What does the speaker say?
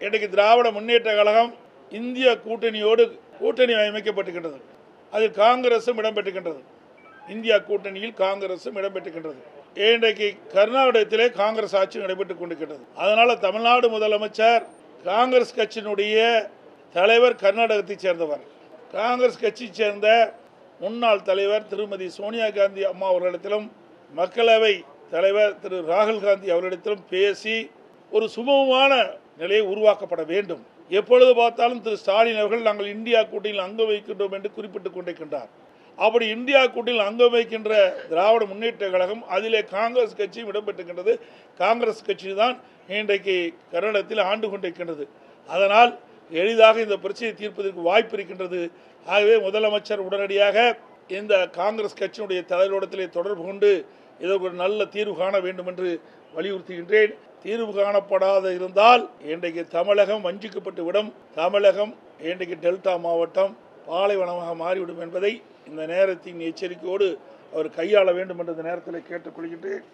இன்றைக்கு திராவிட முன்னேற்ற கழகம் இந்திய கூட்டணி அமைக்கப்பட்டிருக்கின்றது. அதில் காங்கிரசும் இடம்பெற்றிருக்கின்றது. இந்தியா கூட்டணியில் காங்கிரசும் இடம்பெற்றிருக்கின்றது. இன்றைக்கு கர்நாடகத்திலே காங்கிரஸ் ஆட்சி நடைபெற்றுக் கொண்டிருக்கின்றது. அதனால தமிழ்நாடு முதலமைச்சர் காங்கிரஸ் கட்சியினுடைய தலைவர் கர்நாடகத்தை சேர்ந்தவர். காங்கிரஸ் கட்சியை சேர்ந்த முன்னாள் தலைவர் திருமதி சோனியா காந்தி அம்மா அவர்களிடத்திலும் மக்களவை தலைவர் திரு ராகுல் காந்தி அவர்களிடத்திலும் பேசி ஒரு சுமூகமான நிலையை உருவாக்கப்பட வேண்டும். எப்பொழுது பார்த்தாலும் திரு ஸ்டாலின் அவர்கள் நாங்கள் இந்தியா கூட்டணியில் அங்கம் வைக்கின்றோம் என்று குறிப்பிட்டுக் கொண்டிருக்கின்றார். அப்படி இந்தியா கூட்டணியில் அங்கம் வைக்கின்ற திராவிட முன்னேற்ற கழகம் அதிலே காங்கிரஸ் கட்சியும் இடம்பெற்றிருக்கின்றது. காங்கிரஸ் கட்சி தான் இன்றைக்கு கர்நாடகத்தில் ஆண்டு கொண்டிருக்கின்றது. அதனால் எளிதாக இந்த பிரச்சனையை தீர்ப்பதற்கு வாய்ப்பு இருக்கின்றது. ஆகவே முதலமைச்சர் உடனடியாக இந்த காங்கிரஸ் கட்சியினுடைய தலைவரிடத்திலே தொடர்பு கொண்டு இதற்கு ஒரு நல்ல தீர்வு காண வேண்டும் என்று வலியுறுத்துகின்றேன். தீர்வு காணப்படாத இருந்தால் இன்றைக்கு தமிழகம் வஞ்சிக்கப்பட்டு விடும். தமிழகம் இன்றைக்கு டெல்டா மாவட்டம் பாலைவனமாக மாறிவிடும் என்பதை இந்த நேரத்தின் எச்சரிக்கையோடு அவர் கையாள வேண்டும் என்ற இந்த நேரத்தில் கேட்டுக்கொள்கின்றேன்.